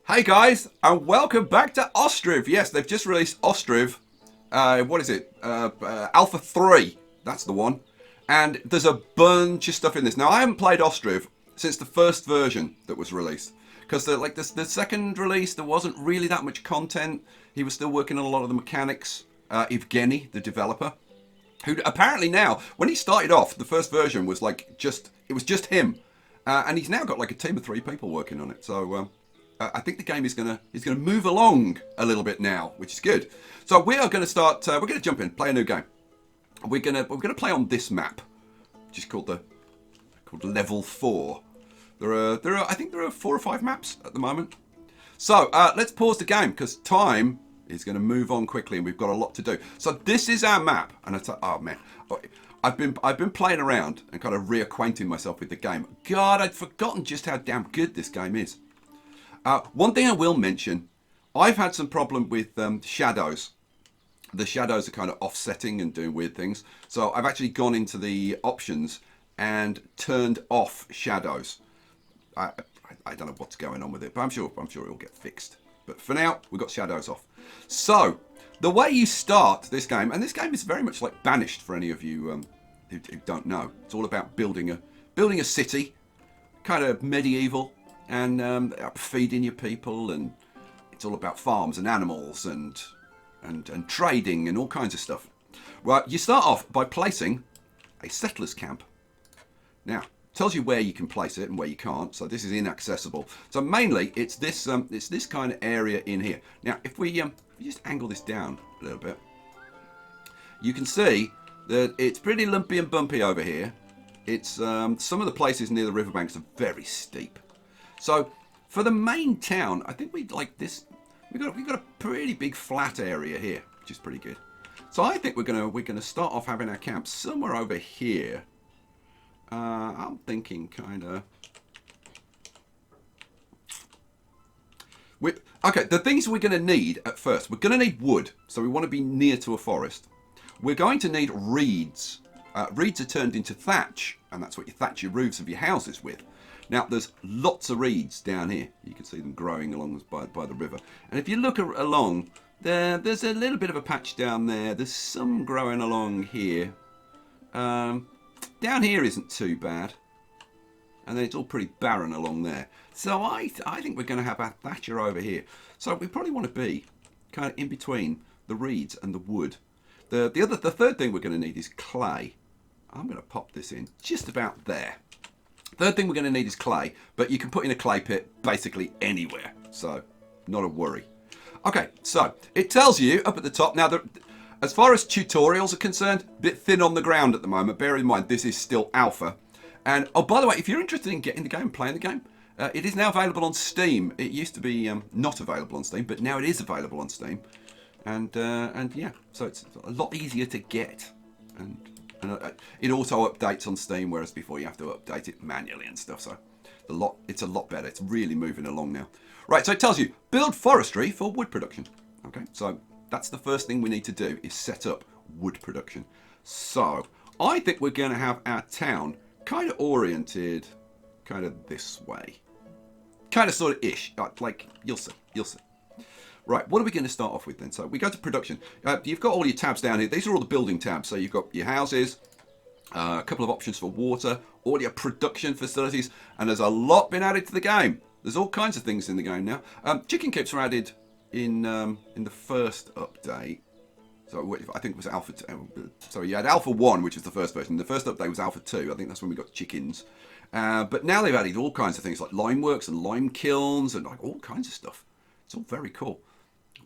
Hey guys, and welcome back to Ostriv. Yes, they've just released Ostriv. What is it? Alpha 3. That's the one. And there's a bunch of stuff in this. Now, I haven't played Ostriv since the first version that was released. Because the second release, there wasn't really that much content. He was still working on a lot of the mechanics. Evgeny, the developer, who apparently now, when he started off, the first version was it was just him. And he's now got like a team of 3 people working on it. So I think the game is gonna move along a little bit now, which is good. So we are gonna start. We're gonna jump in, play a new game. We're gonna play on this map, which is called Level 4. I think there are 4 or 5 maps at the moment. So let's pause the game because time is going to move on quickly, and we've got a lot to do. So this is our map, and oh man, I've been playing around and kind of reacquainting myself with the game. God, I'd forgotten just how damn good this game is. One thing I will mention, I've had some problem with shadows. The shadows are kind of offsetting and doing weird things. So I've actually gone into the options and turned off shadows. I don't know what's going on with it, but I'm sure it will get fixed. But for now, we've got shadows off. So the way you start this game, and this game is very much like Banished for any of you who don't know. It's all about building a city, kind of medieval, and feeding your people, and it's all about farms and animals and trading and all kinds of stuff. Well, you start off by placing a settlers camp. Now, tells you where you can place it and where you can't, so this is inaccessible. So mainly it's this kind of area in here. Now if we just angle this down a little bit, you can see that it's pretty lumpy and bumpy over here. It's some of the places near the riverbanks are very steep. So for the main town, I think we'd like this. We've got a pretty big flat area here, which is pretty good. So I think we're gonna start off having our camp somewhere over here. I'm thinking kind of. Okay, the things we're going to need at first. We're going to need wood, so we want to be near to a forest. We're going to need reeds. Reeds are turned into thatch, and that's what you thatch your roofs of your houses with. Now, there's lots of reeds down here. You can see them growing along by the river. And if you look along, there's a little bit of a patch down there. There's some growing along here. Down here isn't too bad, and then it's all pretty barren along there. So I think we're going to have our thatcher over here. So we probably want to be kind of in between the reeds and the wood. The third thing we're going to need is clay. I'm going to pop this in just about there. Third thing we're going to need is clay, but you can put in a clay pit basically anywhere, so not a worry. Okay, so it tells you up at the top now that. As far as tutorials are concerned, a bit thin on the ground at the moment. Bear in mind, this is still alpha. And, oh, by the way, if you're interested in getting the game, playing the game, it is now available on Steam. It used to be not available on Steam, but now it is available on Steam. And yeah, so it's a lot easier to get. And it auto updates on Steam, whereas before you have to update it manually and stuff. So it's a lot better. It's really moving along now. Right, so it tells you, build forestry for wood production. Okay, so that's the first thing we need to do is set up wood production. So I think we're going to have our town kind of oriented kind of this way. Kind of sort of ish. Like, you'll see. Right, what are we going to start off with then? So we go to production. You've got all your tabs down here. These are all the building tabs. So you've got your houses, a couple of options for water, all your production facilities, and there's a lot been added to the game. There's all kinds of things in the game now. Chicken coops were added in the first update. So I think it was Alpha 2. Sorry, you had Alpha 1, which was the first version. The first update was Alpha 2. I think that's when we got chickens. But now they've added all kinds of things like lime works and lime kilns and like all kinds of stuff. It's all very cool.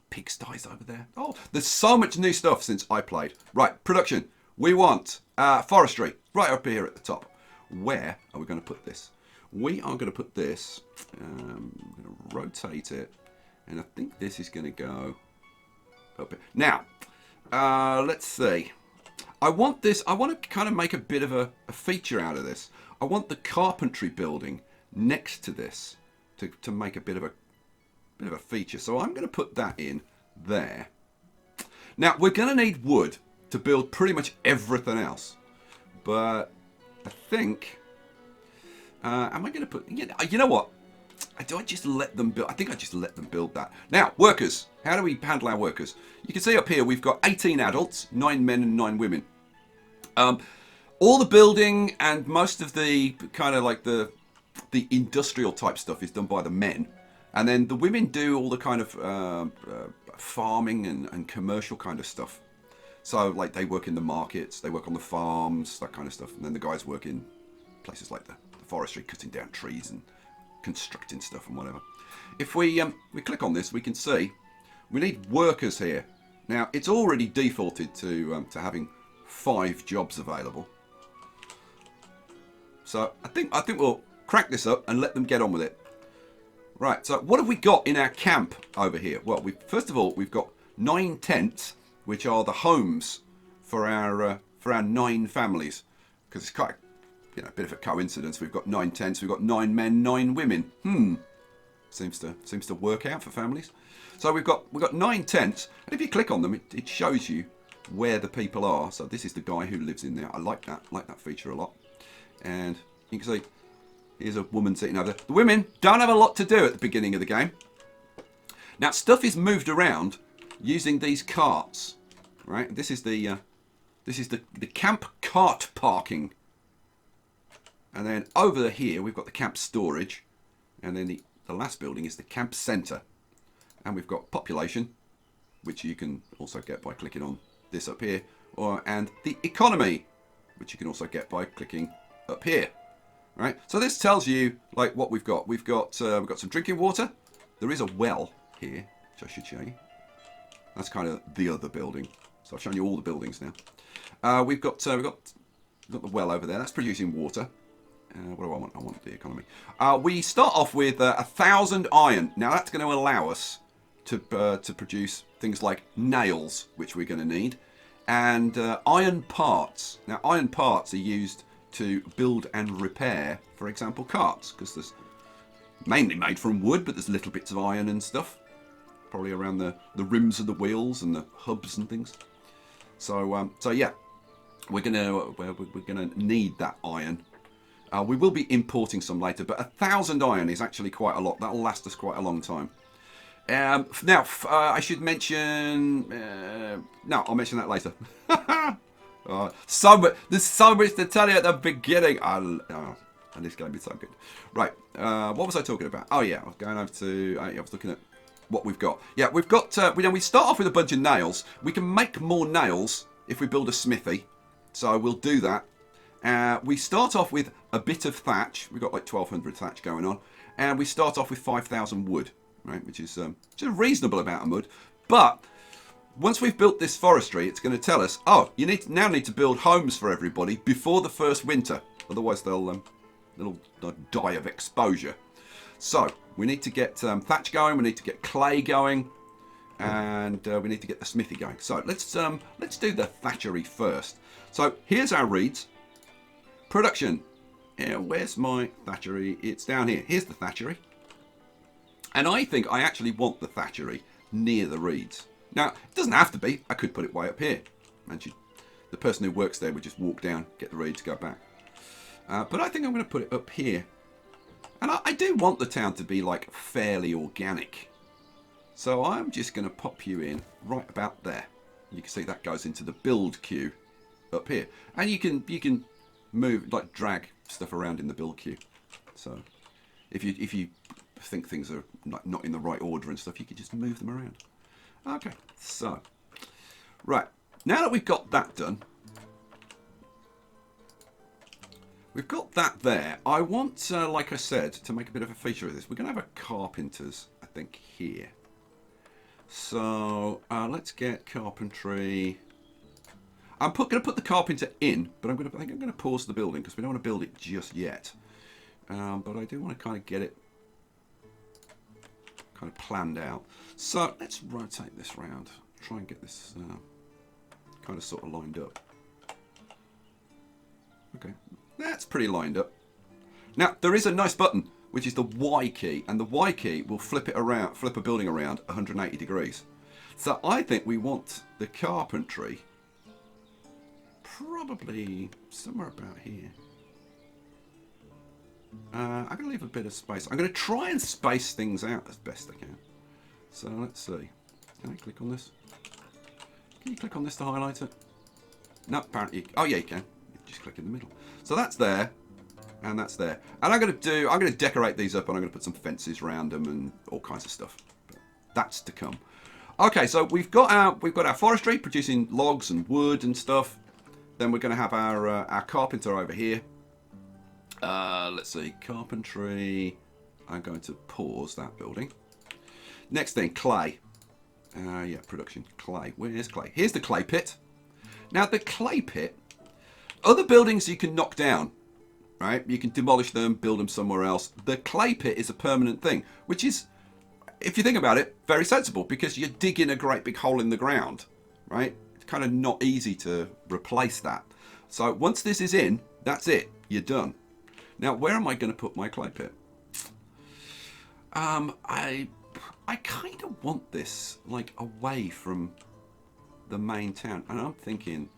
Pigsties over there. Oh, there's so much new stuff since I played. Right, production. We want forestry right up here at the top. Where are we going to put this? We are going to put this. I'm going to rotate it. And I think this is going to go up here. Now, let's see. I want to kind of make a bit of a feature out of this. I want the carpentry building next to this to make a bit of a feature. So I'm going to put that in there. Now, we're going to need wood to build pretty much everything else. But I think... am I going to put... You know what? Do I just let them build? I think I just let them build that. Now, workers. How do we handle our workers? You can see up here we've got 18 adults, 9 men and 9 women. All the building and most of the kind of like the industrial type stuff is done by the men. And then the women do all the kind of farming and commercial kind of stuff. So like they work in the markets, they work on the farms, that kind of stuff. And then the guys work in places like the forestry, cutting down trees and constructing stuff and whatever. If we click on this, we can see we need workers here. Now it's already defaulted to having 5 jobs available. So I think we'll crack this up and let them get on with it. Right. So what have we got in our camp over here? Well, first of all we've got 9 tents, which are the homes for our 9 families. Because it's quite a bit of a coincidence. We've got 9 tents. We've got 9 men, 9 women. Seems to work out for families. So we've got 9 tents, and if you click on them, it shows you where the people are. So this is the guy who lives in there. I like that feature a lot. And you can see here's a woman sitting over there. The women don't have a lot to do at the beginning of the game. Now stuff is moved around using these carts, right? This is the camp cart parking. And then over here we've got the camp storage, and then the last building is the camp centre. And we've got population, which you can also get by clicking on this up here, and the economy, which you can also get by clicking up here. Right. So this tells you like what we've got. We've got some drinking water. There is a well here, which I should show you. That's kind of the other building. So I've shown you all the buildings now. We've got the well over there. That's producing water. What do I want? I want the economy. We start off with 1,000 iron. Now that's going to allow us to produce things like nails, which we're going to need, and iron parts. Now iron parts are used to build and repair, for example, carts, because there's mainly made from wood, but there's little bits of iron and stuff, probably around the rims of the wheels and the hubs and things. So yeah, we're gonna need that iron. We will be importing some later, but 1,000 iron is actually quite a lot. That'll last us quite a long time. Now, I should mention... no, I'll mention that later. There's so much to tell you at the beginning. And this game is so good. Right, what was I talking about? Oh yeah, I was going over to... I was looking at what we've got. Yeah, we've got... we start off with a bunch of nails. We can make more nails if we build a smithy. So we'll do that. We start off with a bit of thatch. We've got like 1,200 thatch going on. And we start off with 5,000 wood, right? Which is a reasonable amount of wood. But once we've built this forestry, it's going to tell us, oh, you now need to build homes for everybody before the first winter. Otherwise, they'll die of exposure. So we need to get thatch going. We need to get clay going. And we need to get the smithy going. So let's do the thatchery first. So here's our reeds. Production. Where's my thatchery? It's down here. Here's the thatchery. And I think I actually want the thatchery near the reeds. Now, it doesn't have to be. I could put it way up here. And the person who works there would just walk down, get the reeds, go back. But I think I'm going to put it up here. And I do want the town to be like fairly organic. So I'm just going to pop you in right about there. You can see that goes into the build queue up here. And you can move, like drag stuff around in the build queue. So if you think things are not in the right order and stuff, you can just move them around. Okay, so right, now that we've got that done, we've got that there. I want, like I said, to make a bit of a feature of this, we're going to have a carpenter's, I think, here. So let's get carpentry. I'm going to put the carpenter in, but I think I'm going to pause the building because we don't want to build it just yet. But I do want to kind of get it kind of planned out. So let's rotate this round. Try and get this kind of sort of lined up. Okay, that's pretty lined up. Now there is a nice button, which is the Y key, and the Y key will flip a building around 180 degrees. So I think we want the carpentry probably somewhere about here. I'm going to leave a bit of space. I'm going to try and space things out as best I can. So let's see. Can I click on this? Can you click on this to highlight it? No, apparently. Oh yeah, you can. You just click in the middle. So that's there, and that's there. And I'm going to decorate these up, and I'm going to put some fences around them and all kinds of stuff. But that's to come. Okay, so we've got our forestry producing logs and wood and stuff. Then we're going to have our carpenter over here. Let's see, carpentry. I'm going to pause that building. Next thing, clay. Yeah, production, clay. Where's clay? Here's the clay pit. Now, the clay pit, other buildings you can knock down, right? You can demolish them, build them somewhere else. The clay pit is a permanent thing, which is, if you think about it, very sensible because you're digging a great big hole in the ground, right? It's kind of not easy to replace that. So once this is in, that's it. You're done. Now, where am I going to put my clay pit? I kind of want this like away from the main town, and I'm thinking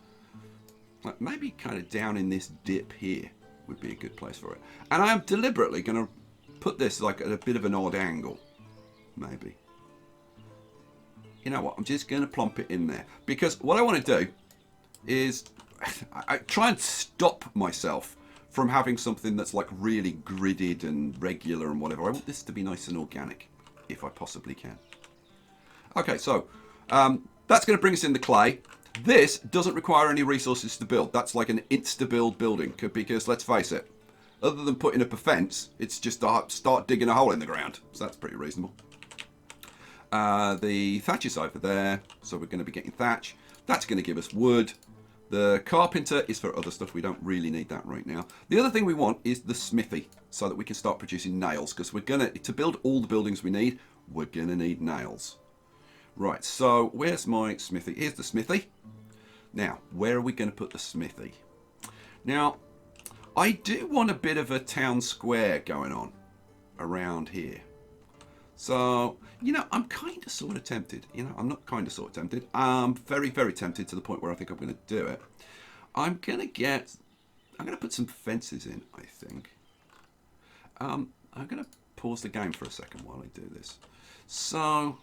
like maybe kind of down in this dip here would be a good place for it. And I am deliberately going to put this like at a bit of an odd angle, maybe. You know what? I'm just going to plump it in there because what I want to do is I try and stop myself from having something that's like really gridded and regular and whatever. I want this to be nice and organic, if I possibly can. Okay, so that's going to bring us in the clay. This doesn't require any resources to build. That's like an insta-build building because, let's face it, other than putting up a fence, it's just to start digging a hole in the ground. So that's pretty reasonable. The thatch is over there, so we're going to be getting thatch. That's going to give us wood. The carpenter is for other stuff. We don't really need that right now. The other thing we want is the smithy, so that we can start producing nails, because we're going to build all the buildings we need, we're going to need nails. Right, so where's my smithy? Here's the smithy. Now, where are we going to put the smithy? Now, I do want a bit of a town square going on around here. So, you know, I'm kind of sort of tempted. You know, I'm not kind of sort of tempted. I'm very, very tempted to the point where I think I'm going to do it. I'm going to put some fences in, I think. I'm going to pause the game for a second while I do this. So,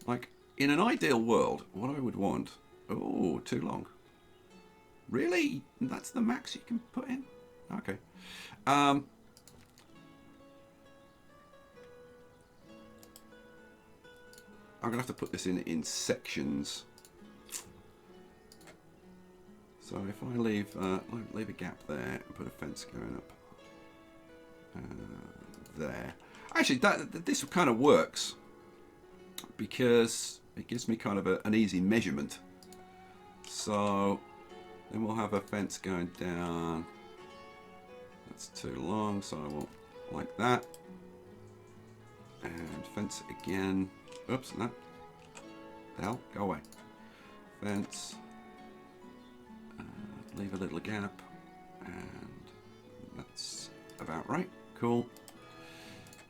like, in an ideal world, what I would want... Oh, too long. Really? That's the max you can put in? Okay. I'm going to have to put this in sections. So if I leave a gap there and put a fence going up there. Actually, this kind of works because it gives me kind of an easy measurement. So then we'll have a fence going down. That's too long, so I want like that. And fence again. Oops, no. The hell? Go away. Fence. Leave a little gap. And that's about right. Cool.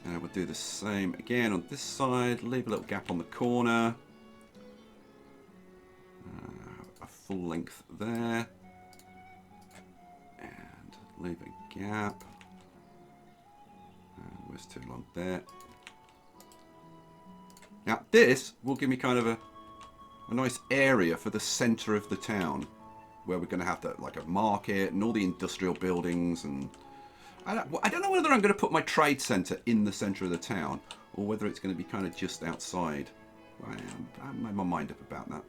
And we'll do the same again on this side. Leave a little gap on the corner. A full length there. And leave a gap. And where's too long there? Now this will give me kind of a nice area for the centre of the town, where we're going to have like a market and all the industrial buildings, and I don't know whether I'm going to put my trade centre in the centre of the town or whether it's going to be kind of just outside. I made my mind up about that.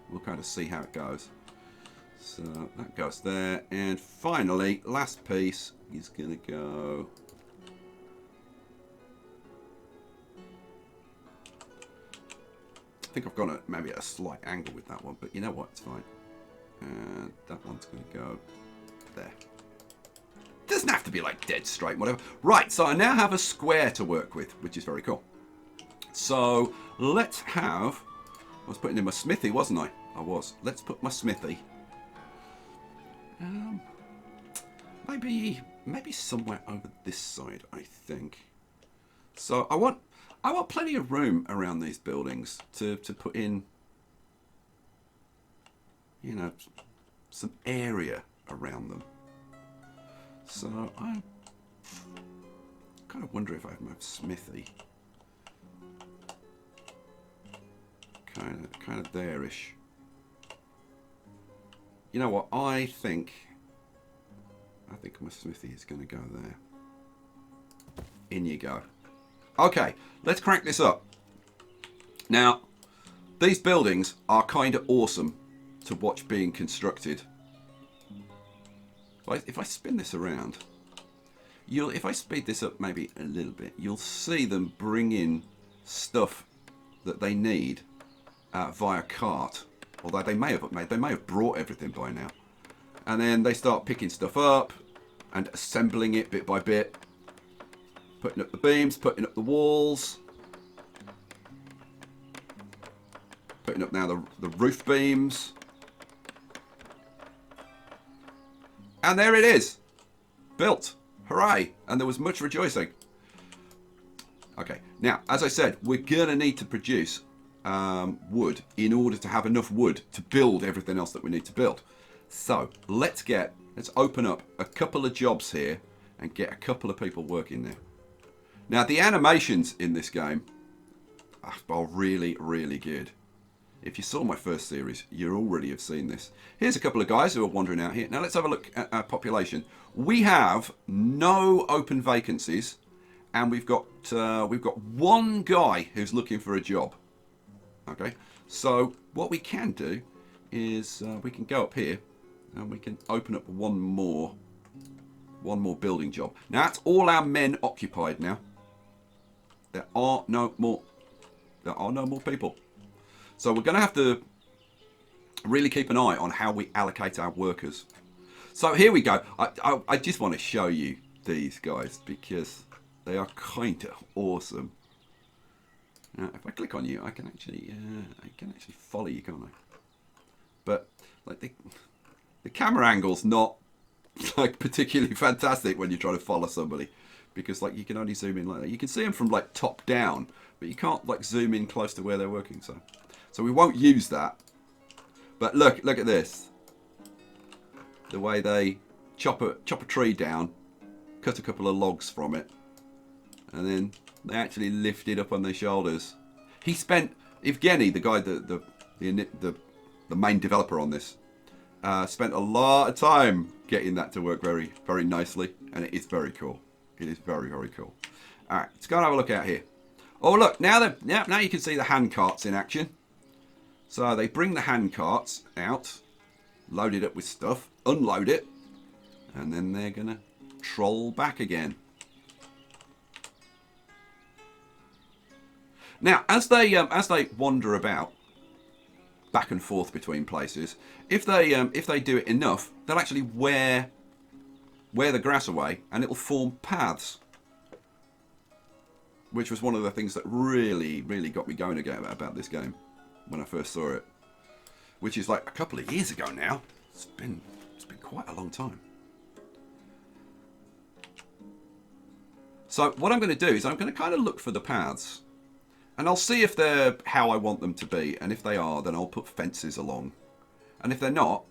We'll kind of see how it goes. So that goes there, and finally, last piece is going to go. I think I've gone maybe at a slight angle with that one, but you know what, it's fine. And that one's going to go there. Doesn't have to be like dead straight, whatever. Right, so I now have a square to work with, which is very cool. So let's have... I was putting in my smithy, wasn't I? I was. Let's put my smithy. Maybe somewhere over this side, I think. So I want plenty of room around these buildings to put in, you know, some area around them. So I kind of wonder if I have my smithy. Kind of there-ish. You know what? I think my smithy is going to go there. In you go. Okay, let's crank this up. Now, these buildings are kind of awesome to watch being constructed. If I spin this around, if I speed this up maybe a little bit, you'll see them bring in stuff that they need via cart. Although they may have brought everything by now. And then they start picking stuff up and assembling it bit by bit. Putting up the beams, putting up the walls. Putting up now the roof beams. And there it is. Built. Hooray. And there was much rejoicing. Okay. Now, as I said, we're going to need to produce wood in order to have enough wood to build everything else that we need to build. So, let's open up a couple of jobs here and get a couple of people working there. Now, the animations in this game are really, really good. If you saw my first series, you already have seen this. Here's a couple of guys who are wandering out here. Now, let's have a look at our population. We have no open vacancies, and we've got one guy who's looking for a job. Okay, so what we can do is we can go up here and we can open up one more building job. Now, that's all our men occupied now. There are no more people. So we're going to have to really keep an eye on how we allocate our workers. So here we go. I just want to show you these guys because they are kind of awesome. Now, if I click on you, I can actually follow you, can't I? But like the camera angle's not like particularly fantastic when you're trying to follow somebody, because like you can only zoom in like that. You can see them from like top down, but you can't like zoom in close to where they're working. So we won't use that. But look at this. The way they chop a tree down, cut a couple of logs from it, and then they actually lift it up on their shoulders. He spent, Evgeny, the guy, the main developer on this, spent a lot of time getting that to work very, very nicely, and it is very cool. It is very, very cool. All right, let's go and have a look out here. Oh look, now you can see the hand carts in action. So they bring the hand carts out, load it up with stuff, unload it, and then they're gonna troll back again. Now, as they wander about back and forth between places, if they do it enough, they'll actually wear the grass away, and it'll form paths. Which was one of the things that really, really got me going again about this game when I first saw it. Which is like a couple of years ago now. It's been quite a long time. So what I'm going to do is I'm going to kind of look for the paths. And I'll see if they're how I want them to be. And if they are, then I'll put fences along. And if they're not,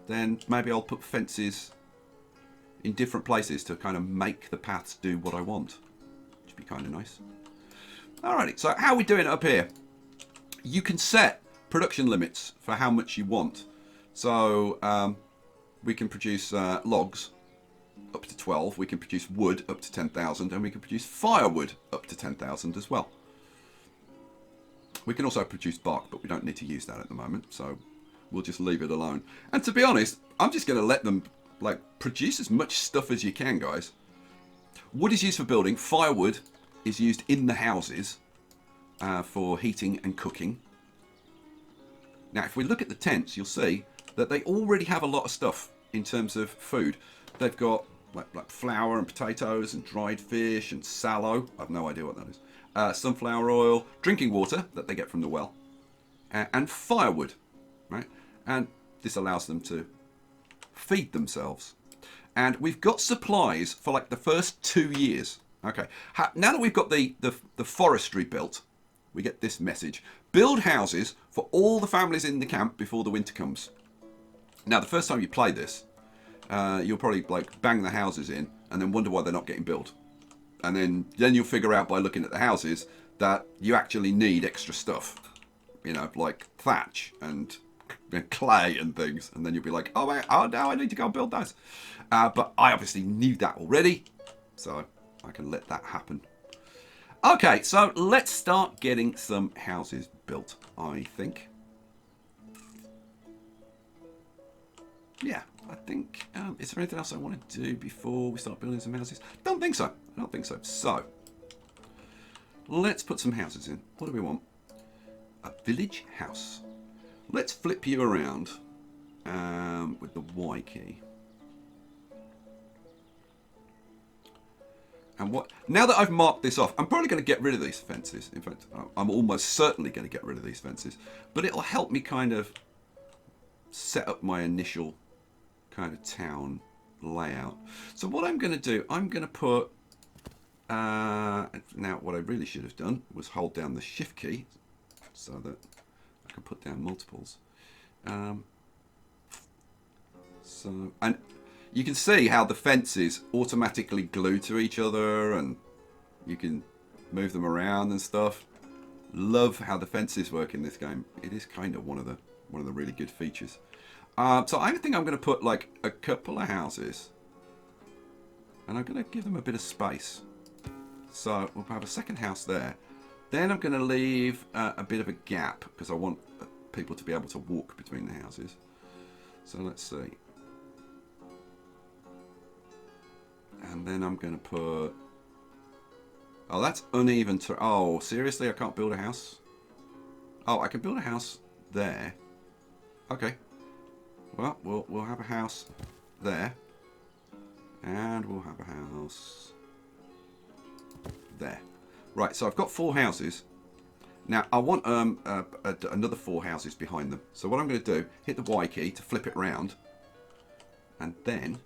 then maybe I'll put fences in different places to kind of make the paths do what I want. Which would be kind of nice. Alrighty, so how are we doing up here? You can set production limits for how much you want. So we can produce logs up to 12. We can produce wood up to 10,000. And we can produce firewood up to 10,000 as well. We can also produce bark, but we don't need to use that at the moment, so we'll just leave it alone. And to be honest, I'm just going to let them like produce as much stuff as you can, guys. Wood is used for building. Firewood is used in the houses for heating and cooking. Now, if we look at the tents, you'll see that they already have a lot of stuff in terms of food. They've got like flour and potatoes and dried fish and sallow. I have no idea what that is. Sunflower oil, drinking water that they get from the well, and firewood, right? And this allows them to feed themselves. And we've got supplies for like the first 2 years. Okay, now that we've got the forestry built, we get this message. Build houses for all the families in the camp before the winter comes. Now, the first time you play this, you'll probably like bang the houses in and then wonder why they're not getting built. And then you'll figure out by looking at the houses that you actually need extra stuff, you know, like thatch and clay and things. And then you'll be like, oh, wait, oh now I need to go and build those. But I obviously knew that already, so I can let that happen. Okay, so let's start getting some houses built, I think. Yeah, I think, is there anything else I want to do before we start building some houses? Don't think so. I don't think so. So, let's put some houses in. What do we want? A village house. Let's flip you around with the Y key. And what? Now that I've marked this off, I'm probably going to get rid of these fences. In fact, I'm almost certainly going to get rid of these fences. But it'll help me kind of set up my initial kind of town layout. So what I'm going to do, I'm going to put... now, what I really should have done was hold down the Shift key so that I can put down multiples. And you can see how the fences automatically glue to each other, and you can move them around and stuff. Love how the fences work in this game. It is kind of one of the really good features. So I think I'm going to put like a couple of houses, and I'm going to give them a bit of space. So we'll have a second house there. Then I'm going to leave a bit of a gap because I want people to be able to walk between the houses. So let's see. And then I'm going to put... Oh, that's uneven. Oh, seriously? I can't build a house? Oh, I can build a house there. Okay. Well, we'll have a house there. And we'll have a house there. Right, so I've got 4 houses. Now, I want another 4 houses behind them. So what I'm going to do, hit the Y key to flip it round. And then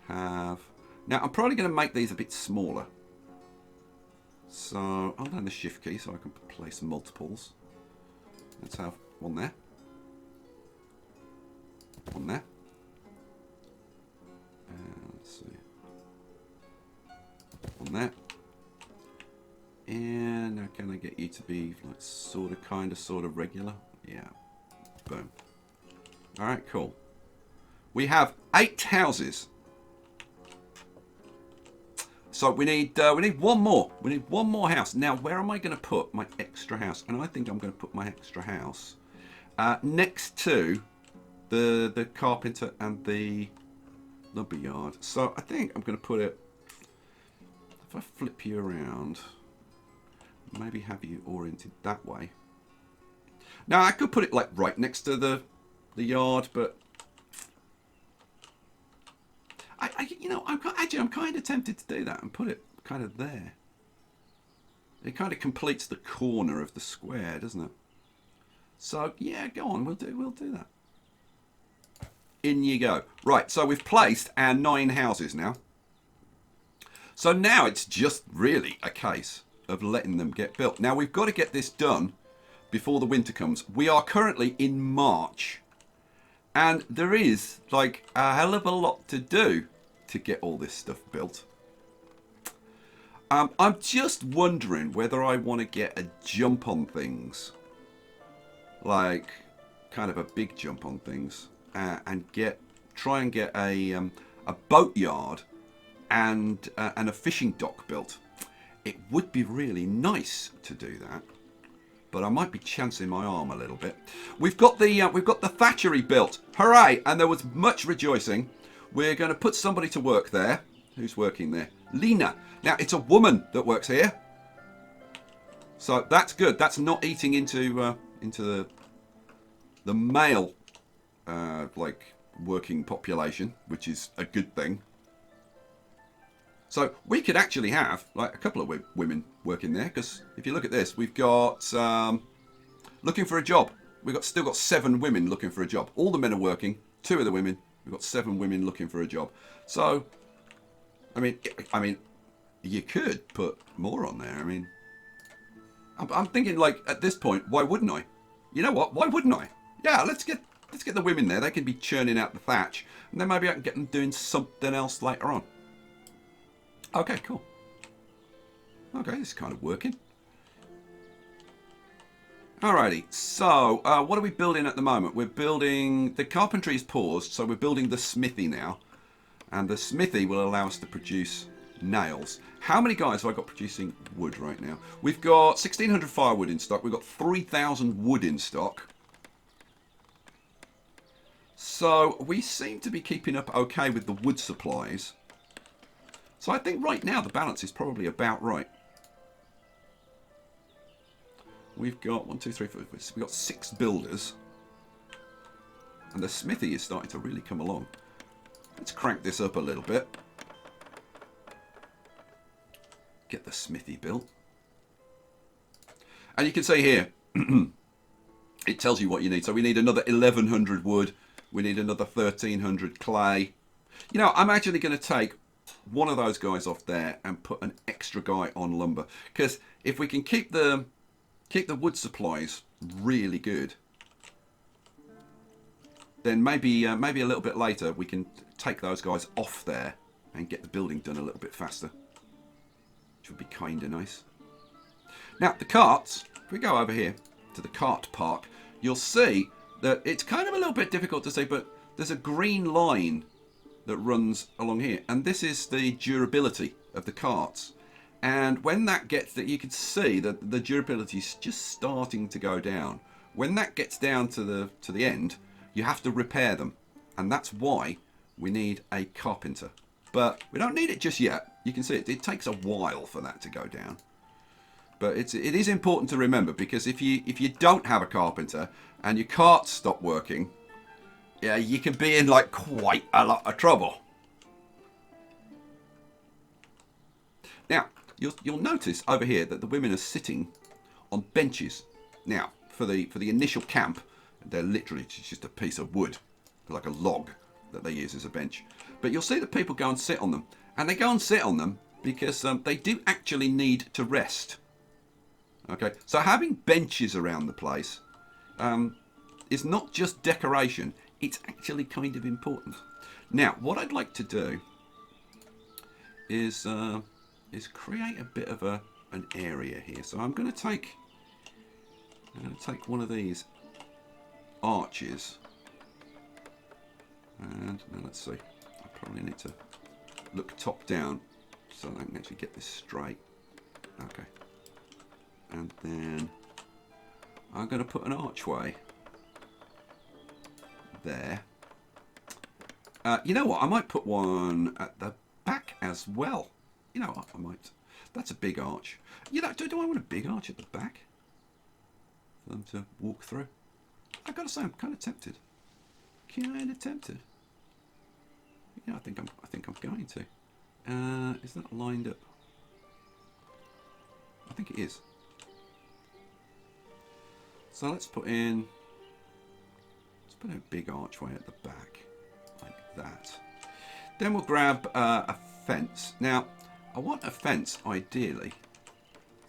have... Now, I'm probably going to make these a bit smaller. So, I'll learn the Shift key so I can place multiples. Let's have one there. One there. And let's see. One there. And now can I get you to be like sort of regular? Yeah. Boom. Alright, cool. We have 8 houses. So we need one more. We need one more house. Now, where am I going to put my extra house? And I think I'm going to put my extra house next to the carpenter and the lumber yard. So I think I'm going to put it. If I flip you around, maybe have you oriented that way. Now I could put it like right next to the yard, but I'm kind of tempted to do that and put it kind of there. It kind of completes the corner of the square, doesn't it? So yeah, go on, we'll do that. In you go. Right, so we've placed our 9 houses now. So now it's just really a case of letting them get built. Now we've got to get this done before the winter comes. We are currently in March, and there is like a hell of a lot to do to get all this stuff built. I'm just wondering whether I want to get a jump on things, like kind of a big jump on things, and try and get a boatyard and a fishing dock built. It would be really nice to do that, but I might be chancing my arm a little bit. We've got the thatchery built. Hooray! And there was much rejoicing. We're going to put somebody to work there. Who's working there? Lena. Now, it's a woman that works here. So that's good. That's not eating into the male like working population, which is a good thing. So we could actually have like a couple of women working there, because if you look at this, we've got looking for a job. We've still got 7 women looking for a job. All the men are working. 2 of the women. We've got 7 women looking for a job. So, I mean, you could put more on there. I mean, I'm thinking like at this point, why wouldn't I? You know what? Why wouldn't I? Yeah, let's get Let's get the women there. They can be churning out the thatch. And then maybe I can get them doing something else later on. Okay, cool. Okay, this is kind of working. Alrighty, so what are we building at the moment? We're building... The carpentry's paused, so we're building the smithy now. And the smithy will allow us to produce nails. How many guys have I got producing wood right now? We've got 1,600 firewood in stock. We've got 3,000 wood in stock. So we seem to be keeping up okay with the wood supplies. So I think right now the balance is probably about right. We've got 1, 2, 3, 4. We've got 6 builders. And the smithy is starting to really come along. Let's crank this up a little bit. Get the smithy built. And you can see here, it tells you what you need. So we need another 1,100 wood. We need another 1,300 clay. You know, I'm actually going to take one of those guys off there and put an extra guy on lumber. Because if we can keep the wood supplies really good, then maybe a little bit later we can take those guys off there and get the building done a little bit faster, which would be kind of nice. Now the carts, if we go over here to the cart park, you'll see that it's kind of a little bit difficult to see, but there's a green line that runs along here, and this is the durability of the carts. And when that gets that, you can see that the durability is just starting to go down. When that gets down to the end, you have to repair them, and that's why we need a carpenter. But we don't need it just yet. You can see it takes a while for that to go down. But it is important to remember, because if you don't have a carpenter and your carts stop working, yeah, you can be in like quite a lot of trouble. Now, you'll notice over here that the women are sitting on benches. Now, for the initial camp, they're literally just a piece of wood, like a log that they use as a bench. But you'll see that people go and sit on them, and they go and sit on them because they do actually need to rest. Okay, so having benches around the place is not just decoration, it's actually kind of important. Now, what I'd like to do is create a bit of an area here. So I'm going to take one of these arches, and now let's see. I probably need to look top down so I can actually get this straight. Okay. And then I'm going to put an archway there. You know what? I might put one at the back as well. You know what? I might. That's a big arch. You know, do I want a big arch at the back for them to walk through? I gotta say, I'm kind of tempted. Kind of tempted. Yeah, I think I'm going to. Is that lined up? I think it is. So let's put in a big archway at the back, like that. Then we'll grab a fence. Now, I want a fence, ideally,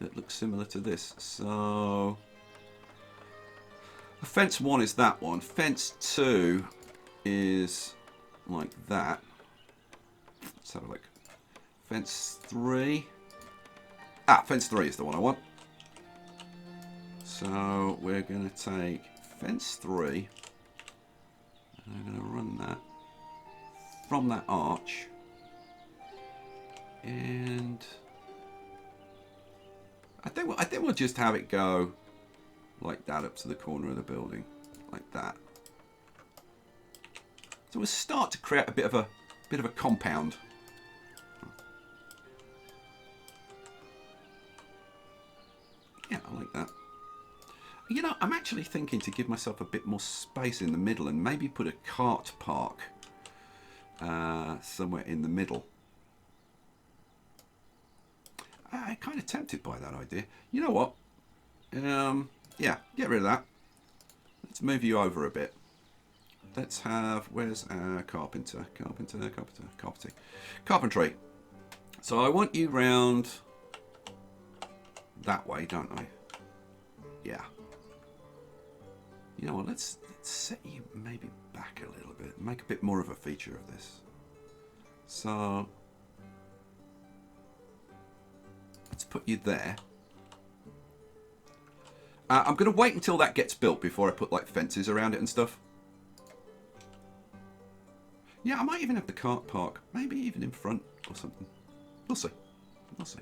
that looks similar to this. So, fence 1 is that one. Fence 2 is like that. Let's have a look. Fence 3. Fence 3 is the one I want. So we're going to take fence 3, and I'm going to run that from that arch, and I think we'll just have it go like that up to the corner of the building, like that. So we'll start to create a bit of a compound. Yeah, I like that. You know, I'm actually thinking to give myself a bit more space in the middle and maybe put a cart park somewhere in the middle. I'm kind of tempted by that idea. You know what? Yeah, get rid of that. Let's move you over a bit. Let's have, where's our carpenter? Carpentry. So I want you round that way, don't I? Yeah. You know what, let's set you maybe back a little bit. Make a bit more of a feature of this. So let's put you there. I'm going to wait until that gets built before I put like fences around it and stuff. Yeah, I might even have the cart park. Maybe even in front or something. We'll see. We'll see.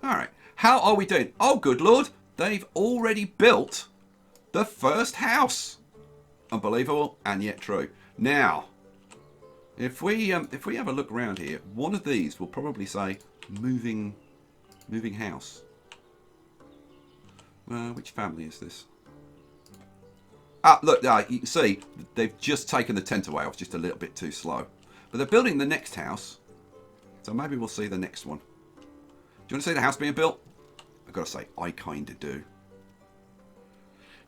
Alright. How are we doing? Oh, good lord. They've already built the first house. Unbelievable and yet true. Now, if we have a look around here, one of these will probably say moving house. Which family is this? Ah, look, you can see they've just taken the tent away. I was just a little bit too slow. But they're building the next house. So maybe we'll see the next one. Do you want to see the house being built? I've got to say, I kind of do.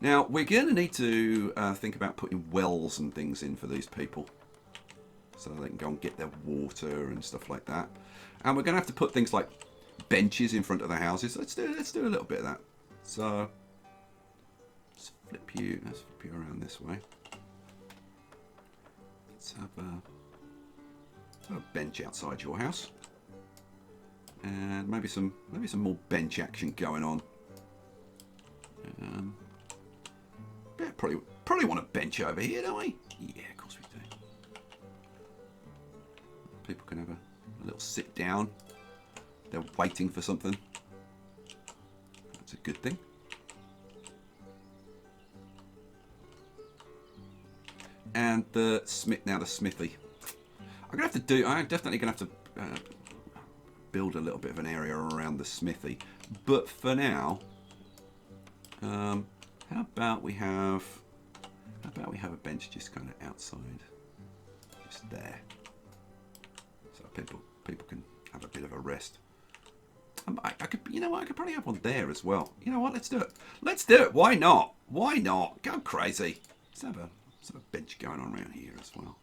Now, we're going to need to think about putting wells and things in for these people. So they can go and get their water and stuff like that. And we're going to have to put things like benches in front of the houses. Let's do a little bit of that. So let's flip you around this way. Let's have a bench outside your house, and maybe some more bench action going on. Yeah, probably want a bench over here, don't we? Yeah, of course we do. People can have a little sit down. They're waiting for something. That's a good thing. And the smithy. I'm definitely gonna have to build a little bit of an area around the smithy. But for now, how about we have a bench just kind of outside, just there, so people can have a bit of a rest. I could, you know what? I could probably have one there as well. You know what? Let's do it. Let's do it. Why not? Why not? Go crazy. Let's have a bench going on around here as well.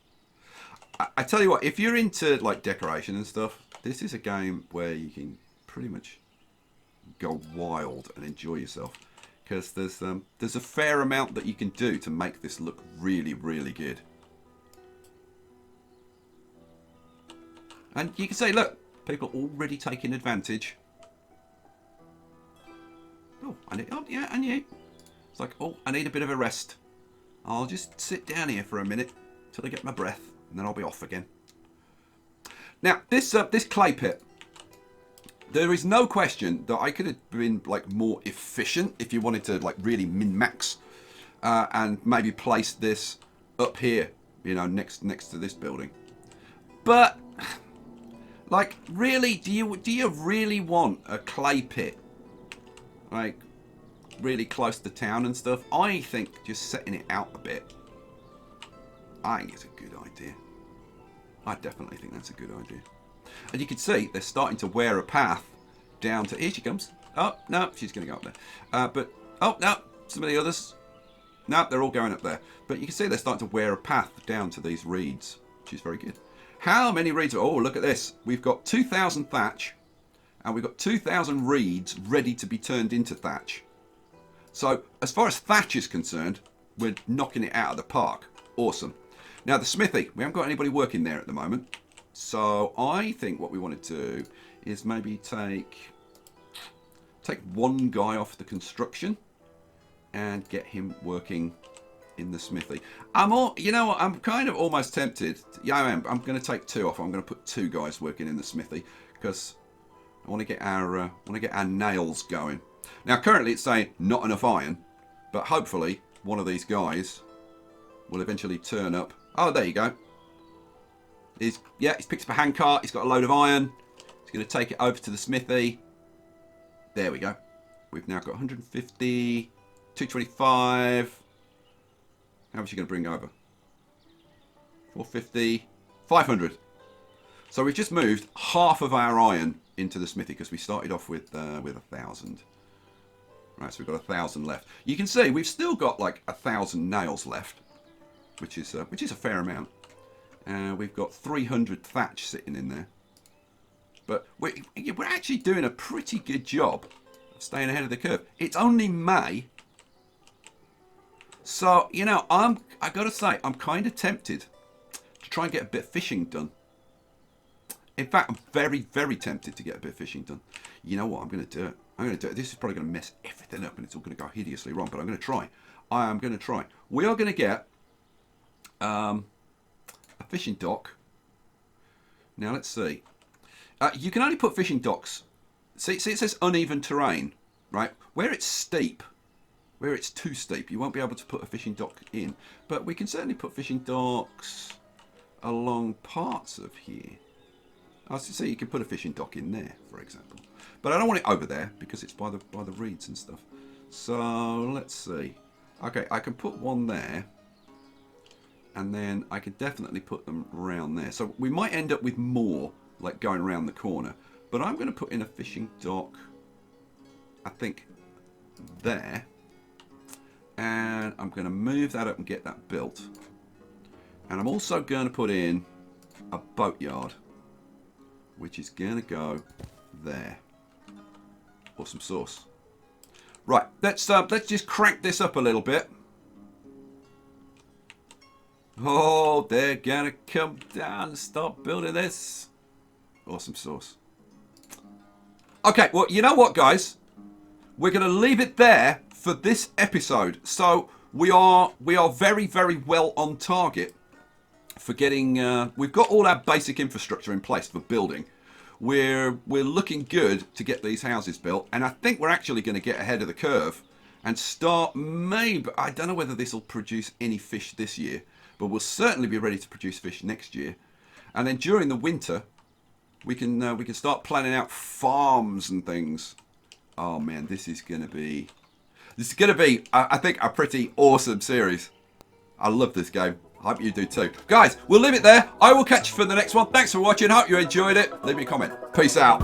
I tell you what, if you're into like decoration and stuff, this is a game where you can pretty much go wild and enjoy yourself, because there's a fair amount that you can do to make this look really, really good. And you can say, look, people already taking advantage. Oh, yeah, and you. It's like, oh, I need a bit of a rest. I'll just sit down here for a minute till I get my breath, and then I'll be off again. Now, this clay pit, there is no question that I could have been like more efficient if you wanted to like really min-max and maybe place this up here, you know, next to this building. But like, really, do you really want a clay pit like really close to town and stuff? I think just setting it out a bit, I think it's a good idea. I definitely think that's a good idea. And you can see they're starting to wear a path down to... Here she comes. Oh, no, she's going to go up there. But, oh, no, some of the others. No, they're all going up there. But you can see they're starting to wear a path down to these reeds, which is very good. How many reeds? Oh, look at this. We've got 2,000 thatch, and we've got 2,000 reeds ready to be turned into thatch. So, as far as thatch is concerned, we're knocking it out of the park. Awesome. Now, the smithy. We haven't got anybody working there at the moment. So, I think what we want to do is maybe take one guy off the construction and get him working in the smithy. You know what? I'm kind of almost tempted. Yeah, I am. I'm going to take two off. I'm going to put two guys working in the smithy because I want to get our nails going. Now, currently it's saying not enough iron, but hopefully one of these guys will eventually turn up. Oh, there you go. He's picked up a handcart. He's got a load of iron. He's going to take it over to the smithy. There we go. We've now got 150, 225. How much are you going to bring over? 450, 500. So we've just moved half of our iron into the smithy because we started off with 1,000. Right, so we've got 1,000 left. You can see we've still got like 1,000 nails left, which is a fair amount. We've got 300 thatch sitting in there. But we're actually doing a pretty good job of staying ahead of the curve. It's only May. So, you know, I got to say, I'm kind of tempted to try and get a bit of fishing done. In fact, I'm very, very tempted to get a bit of fishing done. You know what? I'm going to do it. I'm going to do it. This is probably going to mess everything up and it's all going to go hideously wrong, but I'm going to try. I am going to try. We are going to get a fishing dock. Now, let's see. You can only put fishing docks. See, it says uneven terrain, right? Where it's steep, where it's too steep, you won't be able to put a fishing dock in. But we can certainly put fishing docks along parts of here. I see you can put a fishing dock in there, for example. But I don't want it over there because it's by the reeds and stuff. So let's see. Okay, I can put one there. And then I could definitely put them around there. So we might end up with more, like going around the corner. But I'm going to put in a fishing dock, I think, there. And I'm going to move that up and get that built. And I'm also going to put in a boatyard, which is going to go there. Awesome sauce. Right, let's just crank this up a little bit. Oh, they're gonna come down and start building this. Awesome sauce. Okay, well, you know what, guys? We're gonna leave it there for this episode. So we are very, very well on target for getting. We've got all our basic infrastructure in place for building. We're looking good to get these houses built, and I think we're actually going to get ahead of the curve and start. Maybe I don't know whether this will produce any fish this year. But we'll certainly be ready to produce fish next year, and then during the winter, we can start planning out farms and things. Oh man, this is gonna be, I think, a pretty awesome series. I love this game. I hope you do too, guys. We'll leave it there. I will catch you for the next one. Thanks for watching. Hope you enjoyed it. Leave me a comment. Peace out.